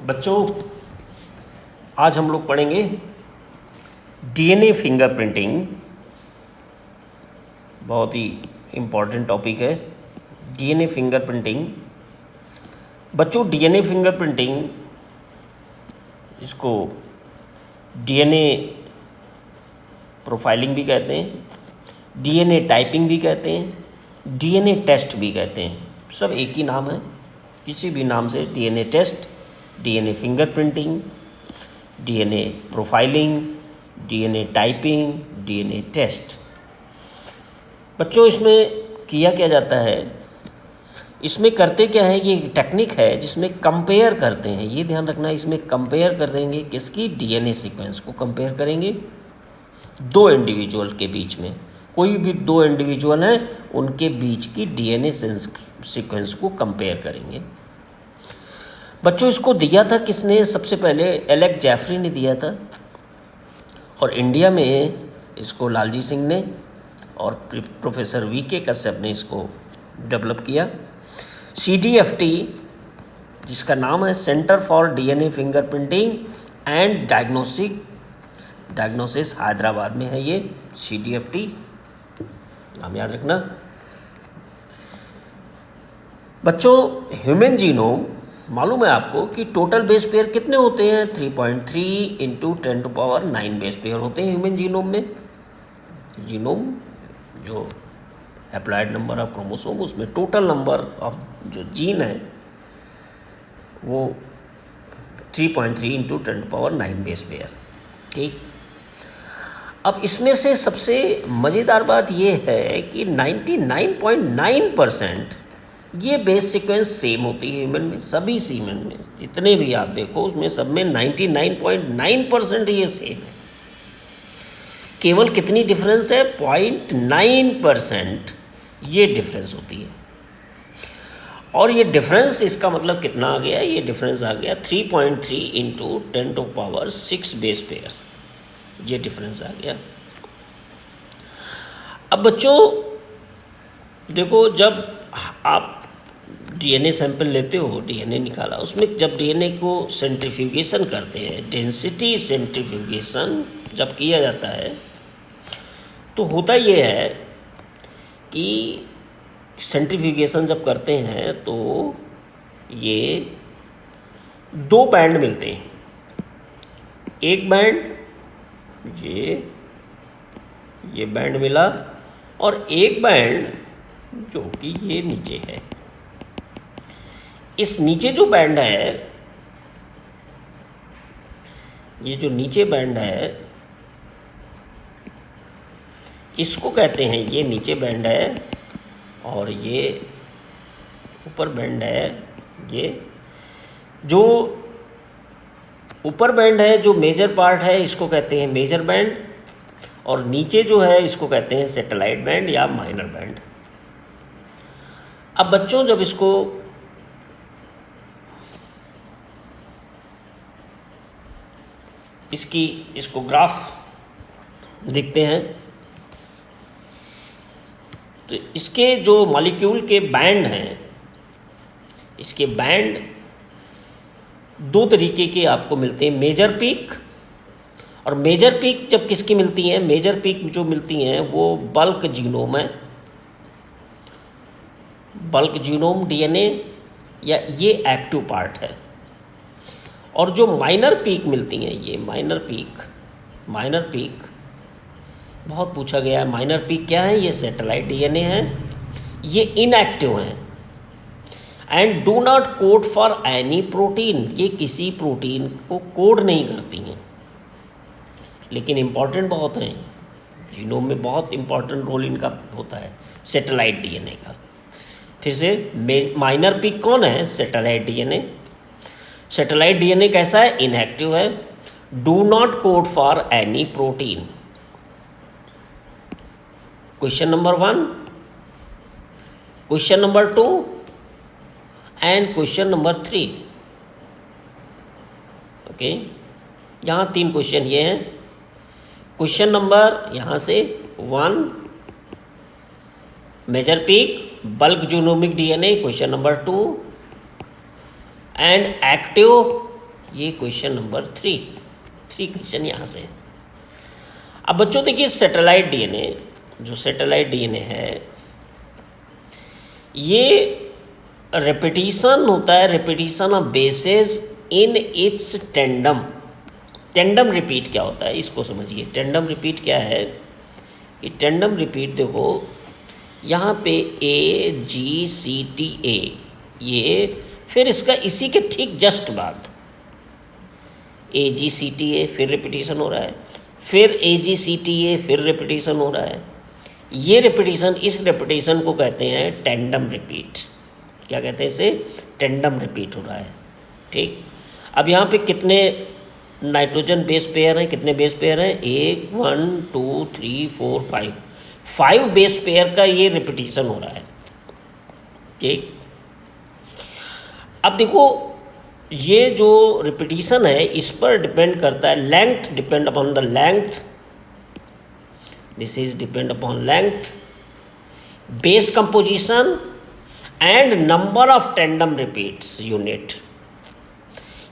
बच्चों, आज हम लोग पढ़ेंगे डीएनए फिंगरप्रिंटिंग। बहुत ही इम्पॉर्टेंट टॉपिक है डीएनए फिंगरप्रिंटिंग। बच्चों, डीएनए फिंगरप्रिंटिंग, इसको डीएनए प्रोफाइलिंग भी कहते हैं, डीएनए टाइपिंग भी कहते हैं, डीएनए टेस्ट भी कहते हैं। सब एक ही नाम है, किसी भी नाम से DNA test, DNA fingerprinting, DNA profiling, DNA typing, DNA test. बच्चों, इसमें किया क्या जाता है, इसमें करते क्या है, ये टेक्निक है जिसमें कंपेयर करते हैं। ये ध्यान रखना, इसमें कंपेयर कर देंगे किसकी, डीएनए सीक्वेंस को कंपेयर करेंगे दो इंडिविजुअल के बीच में। कोई भी दो इंडिविजुअल हैं उनके बीच की डीएनए सीक्वेंस को कंपेयर करेंगे। बच्चों, इसको दिया था किसने, सबसे पहले एलेक्स जेफरी ने दिया था, और इंडिया में इसको लालजी सिंह ने और प्रोफेसर वीके कश्यप ने इसको डेवलप किया। CDFT, जिसका नाम है centre for DNA fingerprinting and diagnosis, Hyderabad में है ये CDFT, नाम याद रखना। बच्चों, ह्यूमन जीनोम मालूम है आपको कि टोटल बेस पेयर कितने होते हैं, 3.3 इंटू 10⁹ बेस पेयर होते हैं ह्यूमन जीनोम में। जीनोम जो अप्लाइड नंबर ऑफ क्रोमोसोम, उसमें टोटल नंबर ऑफ जो जीन है वो 3.3 इंटू 10⁹ बेस पेयर। ठीक, अब इसमें से सबसे मज़ेदार बात ये है कि 99.9% ये बेस सीक्वेंस सेम होती है ह्यूमन में। सभी सीमन में जितने भी आप देखो, उसमें सब में 99.9% ये सेम है। केवल कितनी डिफरेंस है, 0.9% ये डिफरेंस होती है। और ये डिफरेंस, इसका मतलब कितना आ गया, ये डिफरेंस आ गया 3.3 इंटू 10⁶ बेस पेयर, ये डिफरेंस आ गया। अब बच्चों देखो, जब आप डीएनए सैंपल लेते हो, डीएनए निकाला, उसमें जब डीएनए को सेंट्रीफ्यूगेशन करते हैं, डेंसिटी सेंट्रीफ्यूगेशन जब किया जाता है, तो होता ये है कि सेंट्रीफ्यूगेशन जब करते हैं तो ये दो बैंड मिलते हैं। एक बैंड ये बैंड मिला, और एक बैंड जो कि ये नीचे है। इस नीचे जो बैंड है, ये जो नीचे बैंड है, इसको कहते हैं, ये नीचे बैंड है, और ये ऊपर बैंड है। ये जो ऊपर बैंड है, जो मेजर पार्ट है, इसको कहते हैं मेजर बैंड, और नीचे जो है इसको कहते हैं सैटेलाइट बैंड या माइनर बैंड। अब बच्चों, जब इसको ग्राफ देखते हैं, तो इसके जो मॉलिक्यूल के बैंड हैं, इसके बैंड दो तरीके के आपको मिलते हैं, मेजर पीक। और मेजर पीक जब किसकी मिलती हैं, मेजर पीक जो मिलती हैं वो बल्क जीनोम है, बल्क जीनोम डीएनए, या ये एक्टिव पार्ट है। और जो माइनर पीक मिलती हैं, ये माइनर पीक बहुत पूछा गया है। माइनर पीक क्या है, ये सैटेलाइट डीएनए है, ये इनएक्टिव हैं and do not code for any protein, ये किसी प्रोटीन को कोड नहीं करती हैं, लेकिन इम्पॉर्टेंट बहुत हैं। जीनोम में बहुत इम्पॉर्टेंट रोल इनका होता है, सैटेलाइट डीएनए का। फिर से, माइनर पीक कौन है, सैटेलाइट डीएनए। सैटेलाइट डीएनए कैसा है, इनएक्टिव है, do not code for any protein. Question number 1, question number 2 and question number 3। Okay, यहाँ 3 क्वेश्चन ये हैं। क्वेश्चन नंबर यहाँ से 1, major peak bulk genomic DNA, question number 2, and active ये question number 3 question यहाँ से। अब बच्चों देखिए सैटेलाइट डीएनए, जो सैटेलाइट डीएनए है ये रेपिटिशन होता है, repetition of bases in its tandem. Tandem repeat क्या होता है इसको समझिए। टेंडम रिपीट क्या है कि टेंडम रिपीट देखो यहाँ पे AGCTA, ये फिर इसका इसी के ठीक जस्ट बाद AGCTA फिर रिपीटिशन हो रहा है, फिर AGCTA फिर रिपीटिशन हो रहा है। ये रिपीटिशन, इस रिपीटिशन को कहते हैं टेंडम रिपीट। क्या कहते हैं इसे? टेंडम रिपीट हो रहा है। ठीक, अब यहाँ पे कितने नाइट्रोजन बेस पेयर हैं? कितने बेस पेयर हैं? 1 1 2 3 4 5 बेस पेयर का ये रिपीटिशन हो रहा है। ठीक, अब देखो ये जो रिपीटिशन है इस पर डिपेंड करता है length, depend upon the length, this is depend upon length, base composition and number of tandem repeats unit.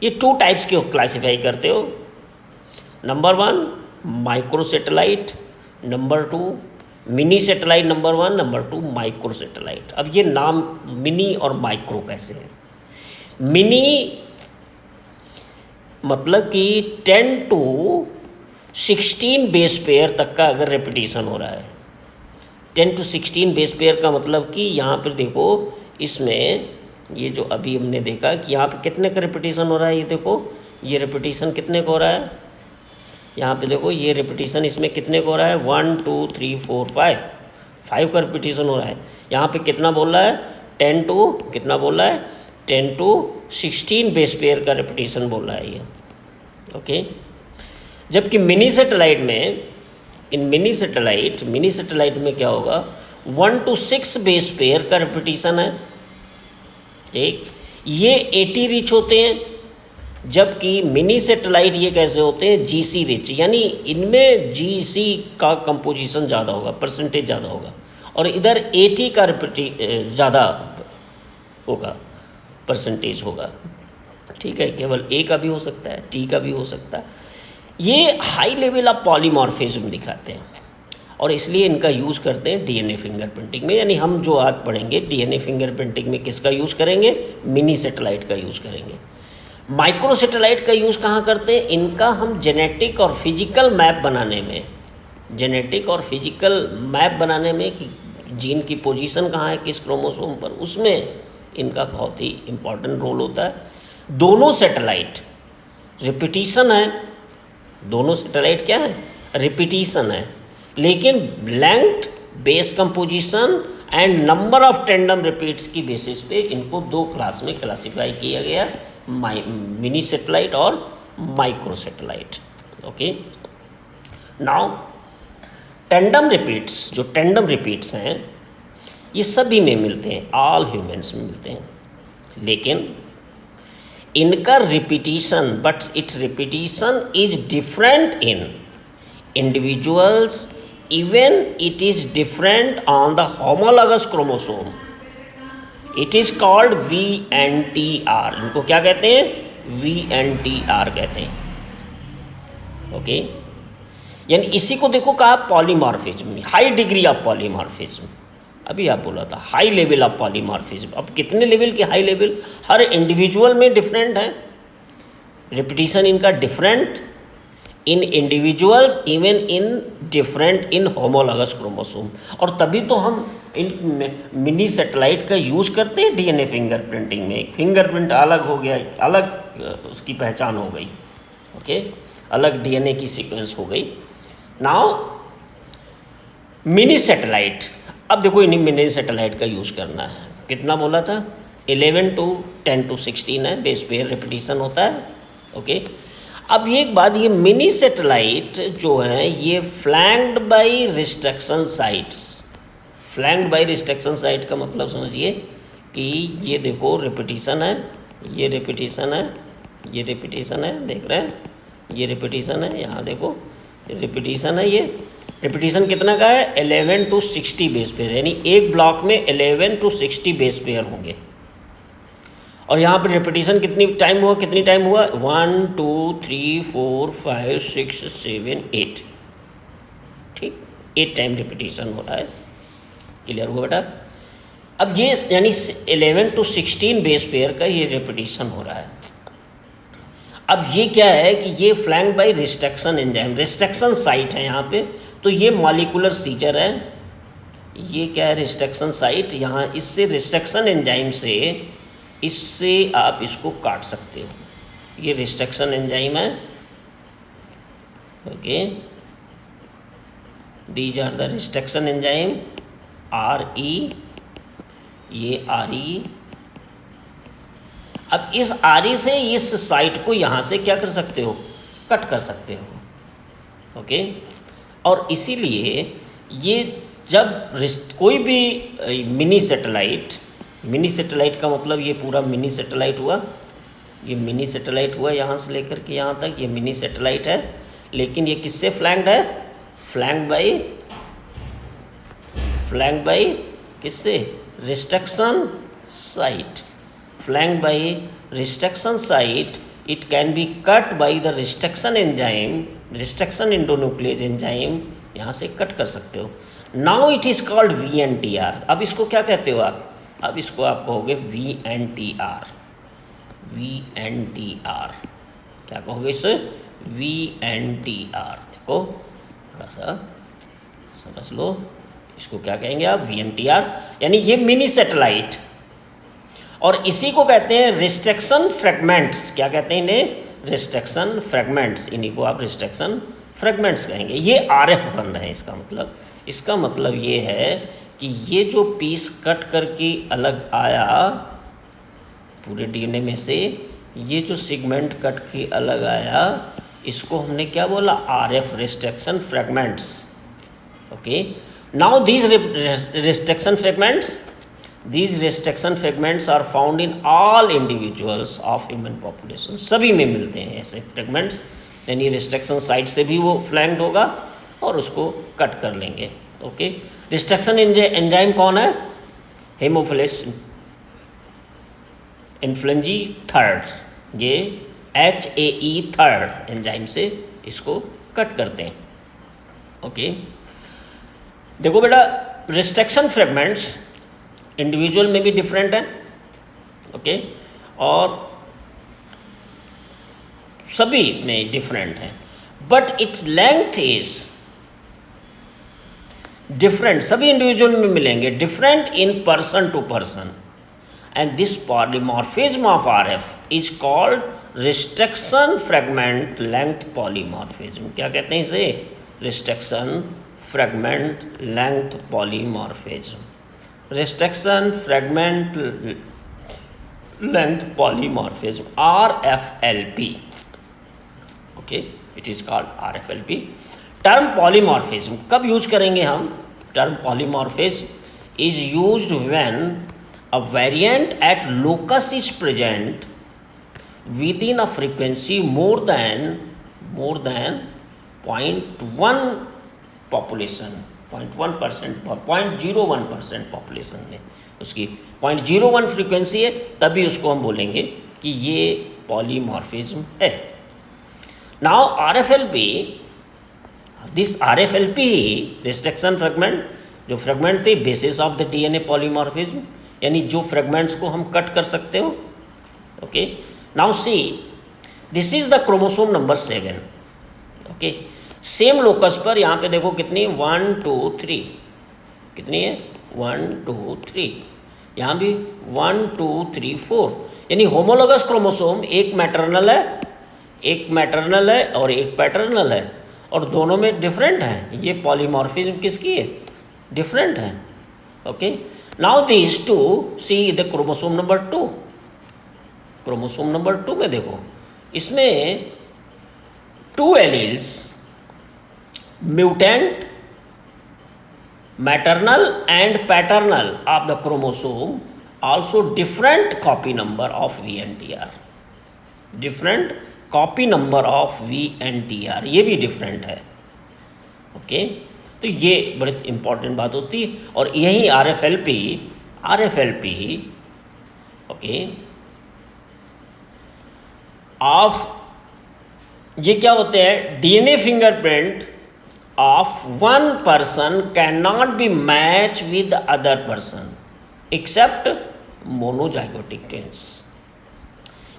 ये 2 टाइप्स के क्लासीफाई करते हो। Number 1 micro satellite, number 2 mini satellite. Number 1, number 2 micro satellite. अब ये नाम mini और micro कैसे हैं? मिनी मतलब कि 10 to 16 बेस पेयर तक का अगर रिपीटिशन हो रहा है, 10 to 16 बेस पेयर का मतलब कि यहाँ पर देखो इसमें ये जो अभी हमने देखा कि यहाँ पे कितने का रिपीटिशन हो रहा है, ये देखो ये रिपीटिशन कितने का हो रहा है, यहाँ पे देखो ये रिपीटिशन इसमें कितने का हो रहा है, 1 2 3 4 5 का रिपीटिशन हो रहा है। यहाँ पे कितना बोल रहा है? 10 to कितना बोल रहा है? 10 to 16 बेस पेयर का रिपीटिशन बोल रहा है ये। ओके, जबकि मिनी सैटेलाइट में, इन मिनी सैटेलाइट में क्या होगा? 1 to 6 बेस पेयर का रिपीटिशन है। ठीक, ये 80 रिच होते हैं, जबकि मिनी सैटेलाइट ये कैसे होते हैं? GC रिच, यानी इनमें GC का कंपोजिशन ज़्यादा होगा, परसेंटेज ज़्यादा होगा, और इधर 80 का ज़्यादा होगा, परसेंटेज होगा। ठीक है, केवल A का भी हो सकता है, T का भी हो सकता है। ये हाई लेवल ऑफ पॉलीमॉर्फिज्म दिखाते हैं और इसलिए इनका यूज़ करते हैं DNA फिंगरप्रिंटिंग में। यानी हम जो आज पढ़ेंगे DNA फिंगरप्रिंटिंग में किसका यूज़ करेंगे? मिनी सैटेलाइट का यूज़ करेंगे। माइक्रो सैटेलाइट का यूज़ कहाँ करते हैं? इनका हम जेनेटिक और फिजिकल मैप बनाने में, जेनेटिक और फिजिकल मैप बनाने में कि जीन की पोजीशन कहाँ है किस क्रोमोसोम पर, उसमें इनका बहुत ही इम्पोर्टेंट रोल होता है। दोनों सैटेलाइट रिपीटिशन है, दोनों सैटेलाइट क्या है? रिपीटिशन है, लेकिन length, base composition and number of tandem repeats की बेसिस पे इनको 2 क्लास में क्लासिफाई किया गया, मिनी सैटेलाइट और micro satellite. Okay, now tandem repeats, जो टेंडम रिपीट्स हैं ये सभी में मिलते हैं, ऑल ह्यूमंस में मिलते हैं, लेकिन इनका repetition, but it's repetition is different in individuals, even it is different on the homologous chromosome. It is called VNTR. इनको क्या कहते हैं? VNTR कहते हैं। ओके, यानी इसी को देखो कहा polymorphism, high degree of polymorphism. अभी आप बोला था हाई लेवल ऑफ पॉलीमॉर्फिज्म। अब कितने लेवल के हाई लेवल? हर इंडिविजुअल में डिफरेंट है, रिपीटिशन इनका different in individuals, even in different in homologous chromosome. और तभी तो हम इन मिनी सैटेलाइट का यूज़ करते हैं DNA फिंगरप्रिंटिंग में। फिंगरप्रिंट अलग हो गया, अलग उसकी पहचान हो गई। ओके, अलग DNA की सीक्वेंस हो गई। नाउ मिनी सैटेलाइट, अब देखो इन मिनी सैटेलाइट का यूज़ करना है। कितना बोला था? 11 to 10 to 16 है, बेस पेयर रिपीटिशन होता है। ओके, अब एक बात, ये मिनी सैटेलाइट जो है ये flanked by restriction sites. Flanked by restriction site का मतलब समझिए कि ये देखो रिपीटिशन है, ये रिपीटिशन है, ये रिपीटिशन है, देख रहे हैं, ये रिपीटिशन है, यहाँ देखो रिपीटिशन है। ये रिपीटिशन कितना का है? 11 to 60 बेस पेयर, यानी एक ब्लॉक में 11 to 60 बेस पेयर होंगे। और यहाँ पर रिपीटिशन कितनी टाइम हुआ 1 2 3 4 5 6 7 8, ठीक, 8 टाइम रिपीटिशन हो रहा है। क्लियर हुआ बेटा? अब ये यानी 11 to 16 बेस पेयर का ये रिपीटिशन हो रहा है। अब ये क्या है कि ये flank by restriction enzyme, restriction site है यहाँ पे, तो ये मॉलिक्यूलर सीजर है। ये क्या है? Restriction site. यहाँ इससे रिस्ट्रक्शन एंजाइम से इससे आप इसको काट सकते हो। ये रिस्ट्रक्शन एंजाइम है। Okay, these are the restriction enzyme RE, ये RE। अब इस RE से इस साइट को यहाँ से क्या कर सकते हो? कट कर सकते हो। ओके, और इसीलिए ये जब कोई भी मिनी सैटेलाइट का मतलब ये पूरा मिनी सैटेलाइट हुआ, ये मिनी सैटेलाइट हुआ यहाँ से लेकर के यहाँ तक, ये मिनी सैटेलाइट है। लेकिन ये किससे फ्लैंक्ड है? फ्लैंक्ड बाय किससे? Restriction site. Flanked by restriction site, it can be cut by the restriction enzyme, restriction endonuclease enzyme, यहाँ से कट कर सकते हो। Now it is called VNTR। अब इसको क्या कहते हो आप? अब इसको आप कहोगे VNTR। क्या कहोगे इसे? VNTR। देखो थोड़ा सा समझ लो, इसको क्या कहेंगे आप? VNTR, यानी ये मिनी सैटेलाइट। और इसी को कहते हैं रिस्ट्रक्शन फ्रेगमेंट्स। क्या कहते हैं इन्हें? Restriction fragments. इन्हीं को आप रिस्ट्रक्शन फ्रेगमेंट्स कहेंगे। ये RF बन रहे हैं। इसका मतलब ये है कि ये जो पीस कट करके अलग आया पूरे DNA में से, ये जो सेगमेंट कट के अलग आया, इसको हमने क्या बोला? RF, restriction fragments. Okay, now these restriction fragments are found in all individuals of human population. सभी में मिलते हैं ऐसे फ्रेगमेंट्स, यानी रिस्ट्रक्शन साइट से भी वो फ्लैंक्ड होगा और उसको कट कर लेंगे। ओके, रिस्ट्रक्शन एंजाइम कौन है? हेमोफिलस इन्फ्लुएंजी थर्ड, ये HAE थर्ड एंजाइम से इसको कट करते हैं। ओके, देखो बेटा, रिस्ट्रक्शन फ्रेगमेंट्स इंडिविजुअल में भी डिफरेंट है। ओके, और सभी में डिफरेंट है, but its length is different. सभी इंडिविजुअल में मिलेंगे, different in person to person, and this polymorphism of RF is called restriction fragment length polymorphism. क्या कहते हैं इसे? Restriction fragment length polymorphism. Restriction fragment length polymorphism, RFLP। Okay, it is called RFLP। Term polymorphism कब use करेंगे हम? Term polymorphism is used when a variant at locus is present with in a frequency more then 0.1 population, 0.01% population में उसकी 0.01 frequency है, तभी उसको हम बोलेंगे कि ये पॉलीमॉर्फिज्म है। Now this RFLP restriction fragment, जो फ्रेगमेंट थे basis of the DNA polymorphism, यानी जो फ्रेगमेंट्स को हम कट कर सकते हो। Okay, now see this is the chromosome number 7। Okay, same locus पर यहाँ पे देखो कितनी 1 2 3, कितनी है? 1 2 3। यहाँ भी 1 2 3 4, यानी होमोलोगस क्रोमोसोम, एक मैटरनल है और एक पैटर्नल है, और दोनों में डिफरेंट है। ये पॉलीमॉर्फिज्म किसकी है? डिफरेंट है। Okay, now these two see the chromosome number 2। Chromosome number 2 में देखो, इसमें 2 alleles, mutant, maternal and paternal of the chromosome, also different copy number of VNTR, different copy number of VNTR, ये भी different है। Okay, तो ये बड़ी important बात होती है, और यही RFLP ओके, ऑफ, ये क्या होते हैं, DNA fingerprint of one person can not be match with other person except monozygotic twins.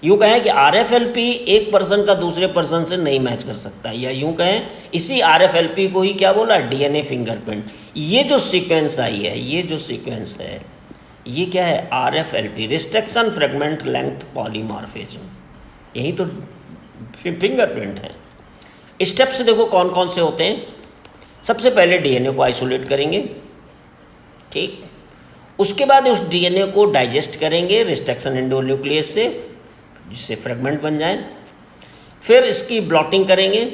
यूँ कहें कि RFLP एक पर्सन का दूसरे पर्सन से नहीं मैच कर सकता, या यूँ कहें इसी RFLP को ही क्या बोला, डीएनए फिंगरप्रिंट। ये जो सीक्वेंस आई है, ये जो सीक्वेंस है, ये क्या है, RFLP, restriction fragment length polymorphism, यही तो फिंगरप्रिंट है। स्टेप्स देखो कौन कौन से होते हैं। सबसे पहले डीएनए को आइसोलेट करेंगे, ठीक। उसके बाद उस डीएनए को डाइजेस्ट करेंगे रिस्ट्रिक्शन एंडोन्यूक्लियस से, जिससे फ्रेगमेंट बन जाए। फिर इसकी ब्लॉटिंग करेंगे,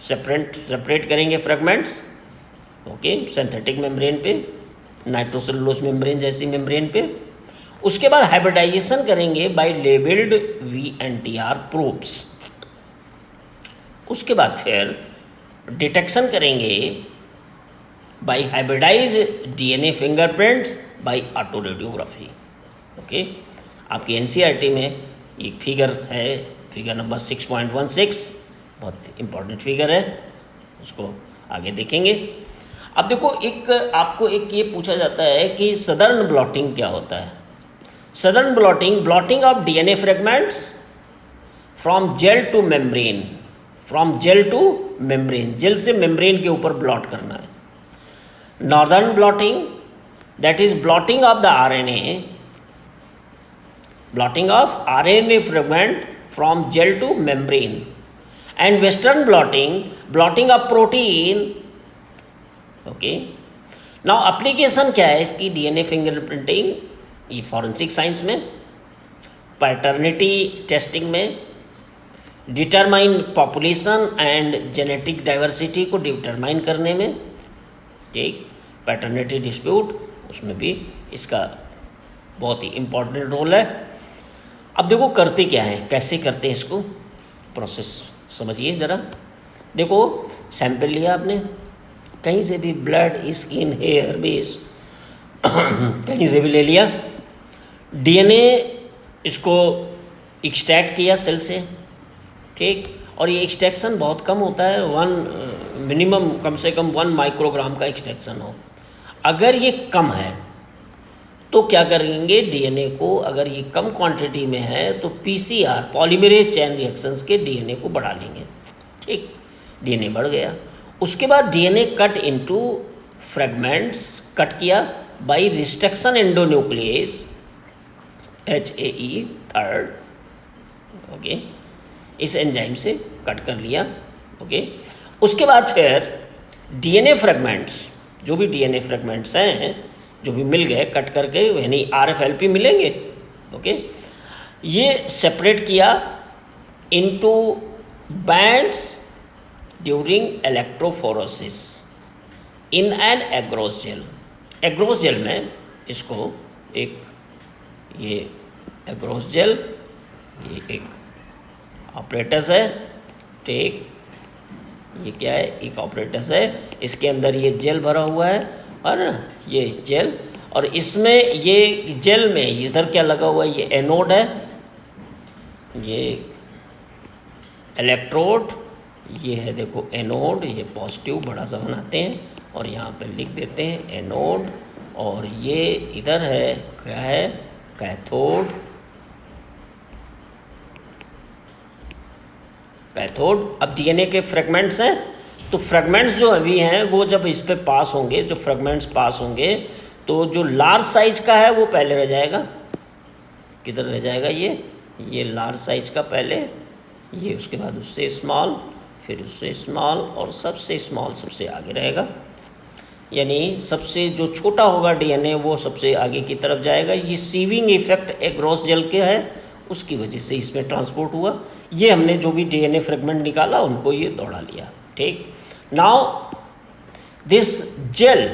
सेपरेट करेंगे फ्रेगमेंट्स, ओके, सिंथेटिक मेम्ब्रेन पे, नाइट्रोसेलुलोज मेम्ब्रेन जैसी मेम्ब्रेन पे। उसके बाद हाइब्रिडाइजेशन करेंगे बाय लेबल्ड VNTR प्रोब्स। उसके बाद फिर डिटेक्शन करेंगे by hybridise DNA fingerprints by autoradiography, okay. आपकी NCERT में एक फिगर है, फिगर नंबर 6.16, बहुत इंपॉर्टेंट फिगर है, उसको आगे देखेंगे। अब देखो, आपको ये पूछा जाता है कि सदर्न ब्लॉटिंग क्या होता है। Southern blotting of DNA fragments from gel to membrane, gel से मेम्ब्रेन के ऊपर ब्लॉट करना है। Northern blotting, that is blotting of the RNA fragment from gel to membrane. And Western blotting of protein, okay. Now application क्या है इसकी, DNA fingerprinting, ये forensic science में, पैटर्निटी टेस्टिंग में, determine population and genetic diversity को determine करने में, ठीक। पैटर्निटी डिस्प्यूट, उसमें भी इसका बहुत ही इम्पोर्टेंट रोल है। अब देखो करते क्या है, कैसे करते हैं इसको, प्रोसेस समझिए ज़रा। देखो, सैंपल लिया आपने कहीं से भी, ब्लड, स्किन, हेयर, बेस, कहीं से भी ले लिया। डीएनए इसको एक्सट्रैक्ट किया सेल से, ठीक। और ये एक्सट्रैक्शन बहुत कम होता है, मिनिमम कम से कम 1 माइक्रोग्राम का एक्सट्रैक्शन हो। अगर ये कम है तो क्या करेंगे, डीएनए को, अगर ये कम क्वांटिटी में है तो PCR, पॉलीमरेज चेन रिएक्शंस के डीएनए को बढ़ा लेंगे, ठीक। डीएनए बढ़ गया। उसके बाद DNA cut into fragments, cut किया by restriction endonuclease HAE third, okay, इस एंजाइम से कट कर लिया, ओके। उसके बाद फिर डीएनए फ्रेगमेंट्स, जो भी डीएनए फ्रेगमेंट्स हैं, जो भी मिल गए कट करके, यानी RFLP मिलेंगे, ओके, ये सेपरेट किया into bands during electrophoresis in an agarose gel. Agarose gel में इसको एक, ये एग्रोस जेल, ये एक ऑपरेटस है, ठीक। ये क्या है, एक ऑपरेटस है, इसके अंदर ये जेल भरा हुआ है, और ये जेल, और इसमें ये जेल में इधर क्या लगा हुआ है, ये एनोड है, ये इलेक्ट्रोड, ये है देखो एनोड, ये पॉजिटिव बड़ा सा बनाते हैं और यहाँ पे लिख देते हैं एनोड, और ये इधर है, क्या है, कैथोड। अब डीएनए के फ्रेगमेंट्स हैं, तो फ्रेगमेंट्स जो अभी हैं वो जब इस पे पास होंगे, जो फ्रेगमेंट्स पास होंगे, तो जो लार्ज साइज का है वो पहले रह जाएगा, किधर रह जाएगा, ये लार्ज साइज का पहले, ये उसके बाद उससे स्मॉल, फिर उससे स्मॉल, और सबसे स्मॉल सबसे आगे रहेगा। यानी सबसे जो छोटा होगा डीएनए वो सबसे आगे की तरफ जाएगा। ये सीविंग इफेक्ट एग्रोस जेल के है, उसकी वजह से इसमें ट्रांसपोर्ट हुआ। ये हमने जो भी डीएनए फ्रेगमेंट निकाला उनको ये दौड़ा लिया, ठीक। नाउ दिस जेल,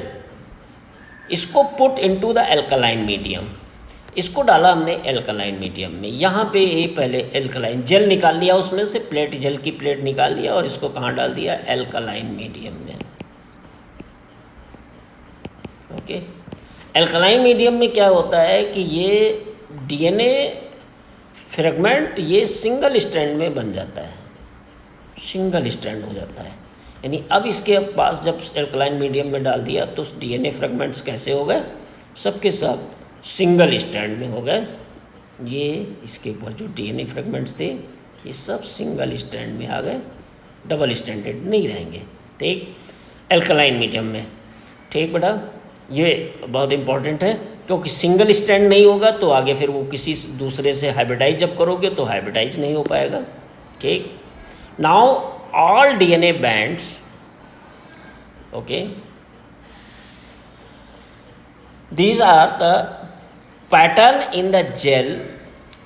इसको put into the alkaline medium, इसको डाला हमने एल्कलाइन मीडियम में। यहाँ पे ये पहले एल्कलाइन जेल निकाल लिया, उसमें से प्लेट, जेल की प्लेट निकाल लिया, और इसको कहाँ डाल दिया, एल्कलाइन मीडियम में, ओके। एल्कलाइन मीडियम में क्या होता है कि ये डीएनए फ्रेगमेंट ये सिंगल स्ट्रैंड में बन जाता है, सिंगल स्ट्रैंड हो जाता है। यानी अब इसके पास जब एल्कलाइन मीडियम में डाल दिया तो डीएनए फ्रेगमेंट्स कैसे हो गए, सबके सब सिंगल स्ट्रैंड में हो गए। ये इसके ऊपर जो डीएनए फ्रेगमेंट्स थे ये सब सिंगल स्ट्रैंड में आ गए, डबल स्ट्रैंडेड नहीं रहेंगे, ठीक, एल्कलाइन मीडियम में। ठीक बेटा, ये बहुत इंपॉर्टेंट है, क्योंकि सिंगल स्ट्रैंड नहीं होगा तो आगे फिर वो किसी दूसरे से हाइब्रिडाइज जब करोगे तो हाइब्रिडाइज नहीं हो पाएगा। ठीक, now all DNA bands, okay, these are the pattern in the gel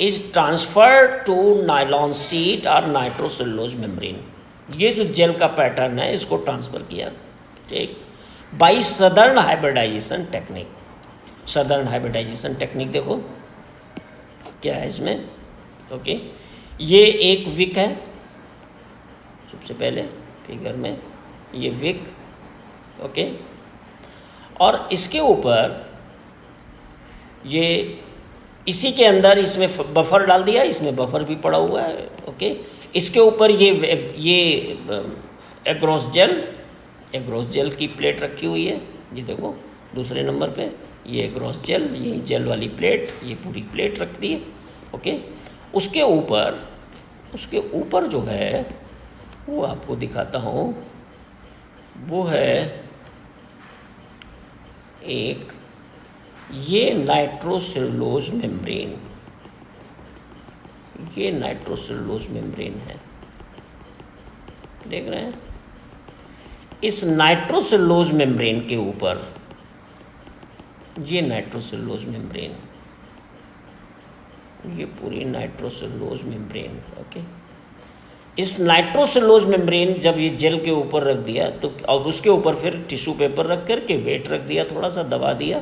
is transferred to nylon sheet or nitrocellulose membrane। ये जो जेल का पैटर्न है इसको ट्रांसफ़र किया, ठीक, by southern hybridization technique. Southern hybridization technique देखो क्या है इसमें, ओके, ये एक विक है, सबसे पहले फिगर में ये विक, ओके, और इसके ऊपर ये इसी के अंदर इसमें बफर डाल दिया, इसमें बफर भी पड़ा हुआ है, ओके, इसके ऊपर ये एग्रोस जेल की प्लेट रखी हुई है, ये देखो दूसरे नंबर पे ये एग्रोस जेल, ये जेल वाली प्लेट, ये पूरी प्लेट रख दी है, ओके। उसके ऊपर जो है वो आपको दिखाता हूँ, वो है एक ये नाइट्रोसेलुलोज मेम्ब्रेन, ये नाइट्रोसेलुलोज मेम्ब्रेन है, देख रहे हैं। इस नाइट्रोसेलुलोज मेम्ब्रेन के ऊपर ये नाइट्रोसेलुलोज मेम्ब्रेन, ये पूरी नाइट्रोसेलुलोज मेम्ब्रेन, ओके। इस नाइट्रोसेलुलोज मेम्ब्रेन जब ये जेल के ऊपर रख दिया तो अब उसके ऊपर फिर टिश्यू पेपर रख कर के वेट रख दिया, थोड़ा सा दबा दिया,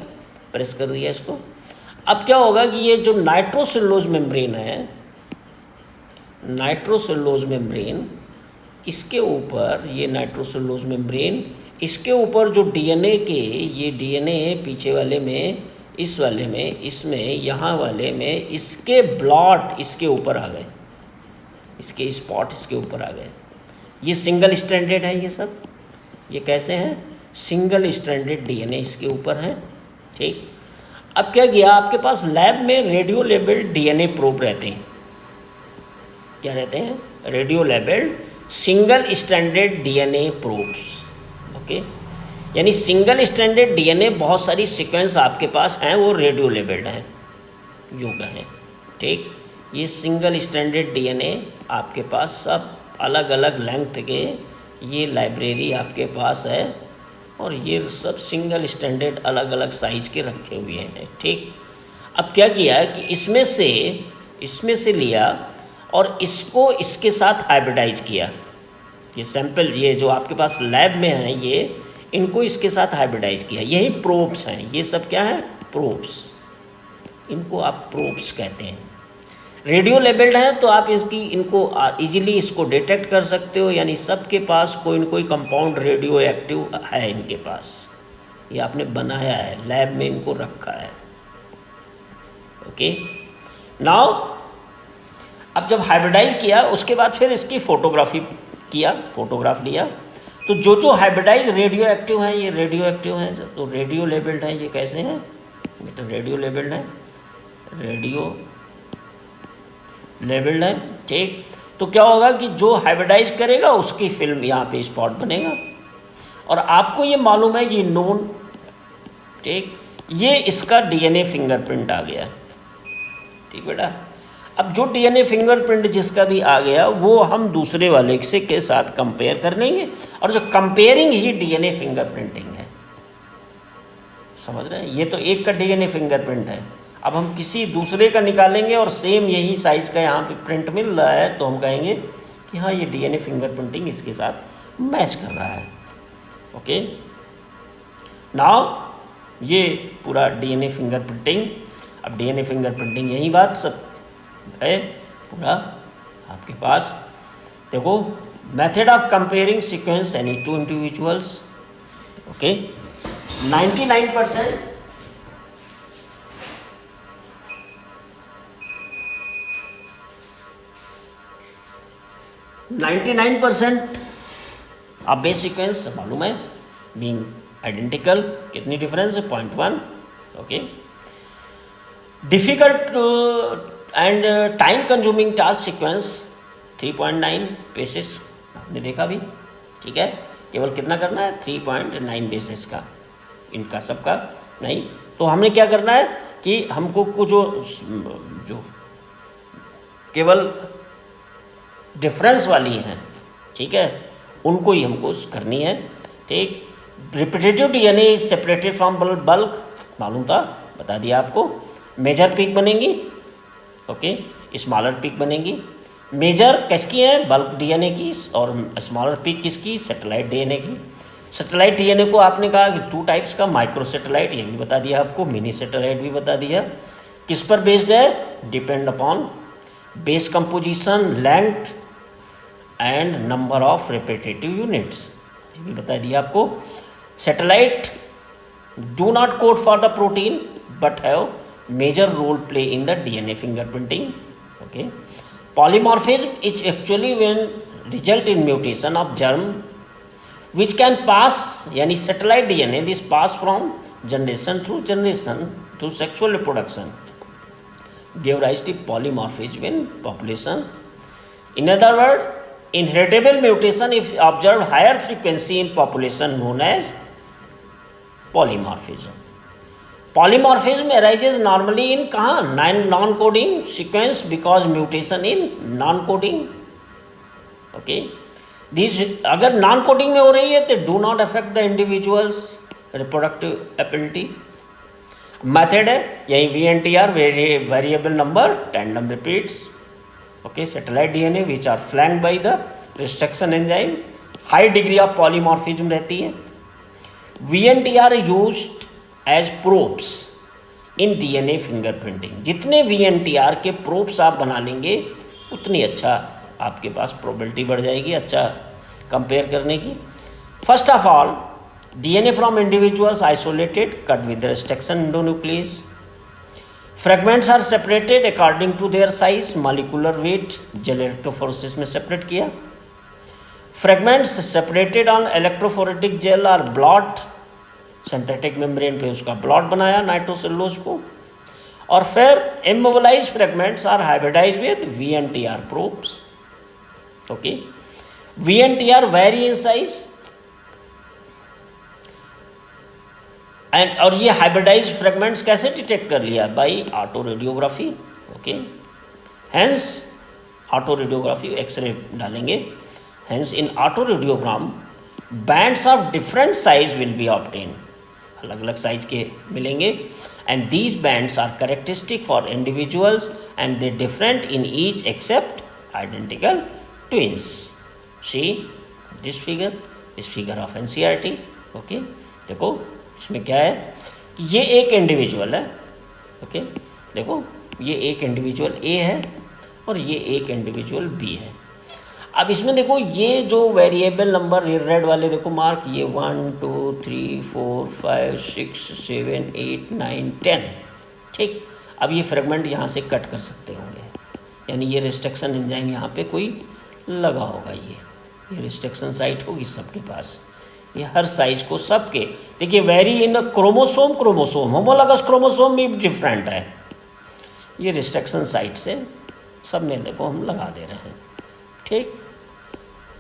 प्रेस कर दिया इसको। अब क्या होगा कि ये जो नाइट्रोसेलुलोज मेम्ब्रेन है, नाइट्रोसेलुलोज मेम्ब्रेन, इसके ऊपर ये नाइट्रोसेलुलोज मेम्ब्रेन, इसके ऊपर जो डीएनए के ये डीएनए पीछे वाले में, इस वाले में, इसमें, यहाँ वाले में, इसके ब्लॉट इसके ऊपर आ गए, इसके स्पॉट इसके ऊपर आ गए। ये सिंगल स्ट्रैंडेड है, ये सब ये कैसे हैं, सिंगल स्ट्रैंडेड डीएनए इसके ऊपर हैं, ठीक। अब क्या किया, आपके पास लैब में रेडियो लेबल्ड डीएनए प्रोब रहते हैं, क्या रहते हैं, radio labelled single stranded DNA probes, okay. यानी सिंगल स्ट्रैंडेड डीएनए बहुत सारी सीक्वेंस आपके पास हैं, वो रेडियो लेबल्ड हैं, युग हैं, ठीक। ये सिंगल स्ट्रैंडेड डीएनए आपके पास सब अलग अलग लेंथ के, ये लाइब्रेरी आपके पास है, और ये सब सिंगल स्टैंडर्ड अलग अलग साइज के रखे हुए हैं, ठीक। अब क्या किया कि इसमें से लिया और इसको इसके साथ हाइब्रिडाइज किया, ये सैंपल, ये जो आपके पास लैब में है, ये इनको इसके साथ हाइब्रिडाइज किया, यही प्रोब्स हैं, ये सब क्या है, प्रोब्स, इनको आप प्रोब्स कहते हैं। रेडियो लेबल्ड है तो आप इनको इजीली इसको डिटेक्ट कर सकते हो, यानी सबके पास कोई न कोई कंपाउंड रेडियो एक्टिव है इनके पास, ये आपने बनाया है, लैब में इनको रखा है, ओके। नाउ अब जब हाइब्रिडाइज किया उसके बाद फिर इसकी फोटोग्राफ लिया, तो जो हाइब्रिडाइज रेडियो एक्टिव हैं, ये रेडियो एक्टिव हैं, तो रेडियो लेबल्ड हैं, ये कैसे हैं बेटा, रेडियो लेबल्ड हैं, रेडियो लेबल्ड है, ठीक। तो क्या होगा कि जो हाइब्रिडाइज करेगा उसकी फिल्म यहाँ पे स्पॉट बनेगा, और आपको ये मालूम है ये नोन, ठीक, ये इसका डीएनए फिंगरप्रिंट आ गया, ठीक बेटा। अब जो डीएनए फिंगरप्रिंट जिसका भी आ गया वो हम दूसरे वाले से के साथ कंपेयर कर लेंगे, और जो कंपेयरिंग ही डीएनए फिंगरप्रिंटिंग है, समझ रहे हैं। ये तो एक का डीएनए फिंगरप्रिंट है, अब हम किसी दूसरे का निकालेंगे और सेम यही साइज़ का यहाँ पे प्रिंट मिल रहा है तो हम कहेंगे कि हाँ ये डीएनए फिंगरप्रिंटिंग इसके साथ मैच कर रहा है, ओके। नाउ ये पूरा डीएनए फिंगरप्रिंटिंग, अब डीएनए फिंगरप्रिंटिंग यही बात सब है पूरा आपके पास। देखो method of comparing sequence any two individuals, okay. 99% 99% आप बेस सीक्वेंस मालूम है, बीइंग आइडेंटिकल, कितनी डिफरेंस है 0.1, okay. Difficult and time consuming task sequence 3.9 basis, आपने देखा भी, ठीक है। केवल कितना करना है 3.9 बेसिस का, इनका सबका नहीं। तो हमने क्या करना है कि हमको को जो केवल डिफरेंस वाली हैं, ठीक है, उनको ही हमको करनी है, ठीक। Repetitive DNA is separated from bulk, मालूम था, बता दिया आपको। मेजर पीक बनेंगी, ओके, स्मॉलर पीक बनेंगी। मेजर किसकी है, बल्क डीएनए की, और स्मॉलर पीक किसकी, सैटेलाइट डीएनए की। सैटेलाइट डीएनए को आपने कहा कि 2 टाइप्स का, माइक्रो सैटेलाइट, ये भी बता दिया आपको, मिनी सैटेलाइट भी बता दिया। किस पर बेस्ड है, depend upon base composition, length and number of repetitive units, ये भी बता दिया आपको। Satellite do not code for the protein but have major role play in the DNA fingerprinting, okay. Polymorphism is actually when result in mutation of germ which can pass, यानी satellite DNA, this pass from generation through sexual reproduction, give rise to polymorphism in population. In other words, inheritable mutation if observed higher frequency in population known as polymorphism. Polymorphism arises normally in कहाँ, non-coding sequence because mutation in non-coding, okay. These अगर non coding में हो रही है तो do not affect the individuals reproductive ability. Method है यही VNTR, variable number tandem repeats, okay. Satellite DNA which are flanked by the restriction enzyme, high degree of polymorphism रहती है। VNTR used as probes in DNA fingerprinting, जितने VNTR के probes आप बना लेंगे उतनी अच्छा आपके पास प्रोबेबिलिटी बढ़ जाएगी, अच्छा कंपेयर करने की। First of all, DNA from individuals isolated cut with restriction endonuclease, fragments are separated according to their size, molecular weight, gel electrophoresis में सेपरेट किया। Fragments separated on electrophoretic gel और ब्लॉट, सिंथेटिक मेम्ब्रेन पे उसका blot बनाया nitrocellulose को, और फिर immobilize fragments are hybridize with VNTR probes, okay. VNTR very in size and, और ये हाइब्रिडाइज फ्रेगमेंट्स कैसे डिटेक्ट कर लिया, by autoradiography, okay. Hence autoradiography, X ray डालेंगे, hence in autoradiogram bands of different size will be obtain, अलग अलग size के मिलेंगे, and these bands are characteristic for individuals and they different in each except identical twins. See this figure is figure of NCERT, okay। देखो इसमें क्या है कि ये एक इंडिविजुअल है, ओके। देखो ये एक इंडिविजुअल A है और ये एक इंडिविजुअल B है। अब इसमें देखो ये जो वेरिएबल नंबर रेड वाले देखो मार्क, ये 1 2 3 4 5 6 7 8 9 10, ठीक। अब ये फ्रेगमेंट यहाँ से कट कर सकते होंगे, यानी ये रिस्ट्रक्शन एंजाइम यहाँ पे कोई लगा होगा, ये रिस्ट्रक्शन साइट होगी सबके पास, ये हर साइज को सबके, देखिए very in chromosome, homologous chromosome भी डिफरेंट है, ये रिस्ट्रक्शन साइट से सब ने देखो हम लगा दे रहे हैं, ठीक।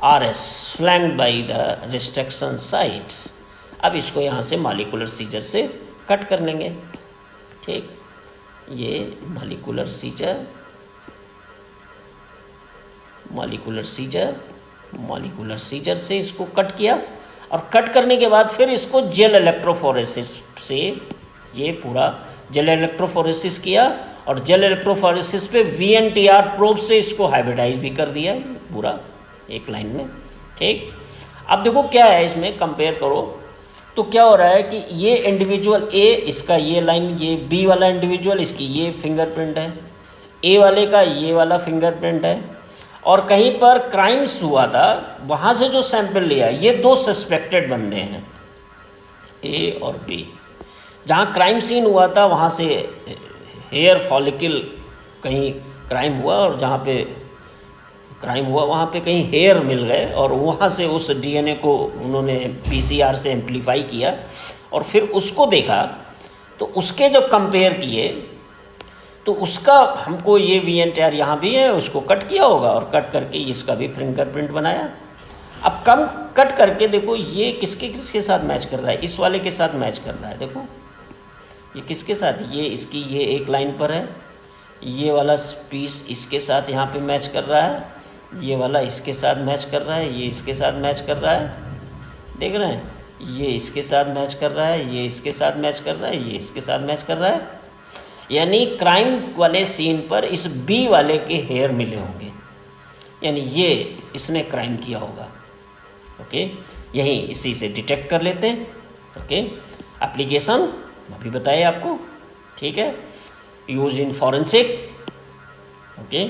RS flanked by the restriction sites, अब इसको यहाँ से मॉलिक्यूलर सीजर से कट कर लेंगे, ठीक। ये मॉलिक्यूलर सीजर से इसको कट किया, और कट करने के बाद फिर इसको जेल इलेक्ट्रोफोरेसिस से, ये पूरा जेल इलेक्ट्रोफोरेसिस किया, और जेल इलेक्ट्रोफोरेसिस पे VNTR प्रोब से इसको हाइब्रिडाइज भी कर दिया पूरा एक लाइन में, ठीक। अब देखो क्या है इसमें, कंपेयर करो तो क्या हो रहा है कि ये इंडिविजुअल A, इसका ये लाइन, ये B वाला इंडिविजुअल, इसकी ये फिंगरप्रिंट है, A वाले का ये वाला फिंगरप्रिंट है, और कहीं पर क्राइम्स हुआ था वहाँ से जो सैंपल लिया, ये 2 सस्पेक्टेड बंदे हैं A और B, जहाँ क्राइम सीन हुआ था वहाँ से हेयर फॉलिकल कहीं क्राइम हुआ, और जहाँ पे क्राइम हुआ, वहाँ पे कहीं हेयर मिल गए और वहाँ से उस डीएनए को उन्होंने पीसीआर से एम्पलीफाई किया और फिर उसको देखा, तो उसके जब कंपेयर किए तो उसका हमको ये VNTR यहाँ भी है, उसको कट किया होगा और कट करके इसका भी फिंगरप्रिंट बनाया। अब कम कट करके देखो ये किसके किसके साथ मैच कर रहा है, इस वाले के साथ मैच कर रहा है। देखो ये किसके साथ, ये इसकी ये एक लाइन पर है, ये वाला पीस इसके साथ यहाँ पे मैच कर रहा है, ये वाला इसके साथ मैच कर रहा है, ये इसके साथ मैच कर रहा है, देख रहे हैं, ये इसके साथ मैच कर रहा है, ये इसके साथ मैच कर रहा है, ये इसके साथ मैच कर रहा है। यानी क्राइम वाले सीन पर इस बी वाले के हेयर मिले होंगे, यानी ये इसने क्राइम किया होगा। ओके, यही इसी से डिटेक्ट कर लेते हैं। ओके, एप्लीकेशन अभी बताइए आपको, ठीक है, use in forensic. Okay,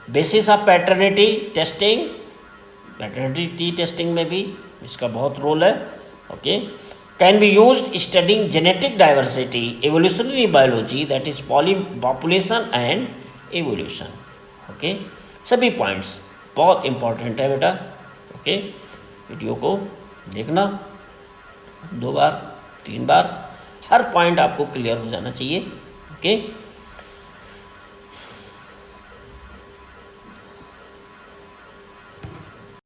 basis of paternity testing, paternity testing में भी इसका बहुत रोल है। Okay, can be used studying genetic diversity, evolutionary biology, that is population and evolution. Okay, सभी पॉइंट्स बहुत इंपॉर्टेंट है बेटा। ओके, वीडियो को देखना 2 बार 3 बार, हर पॉइंट आपको क्लियर हो जाना चाहिए। ओके।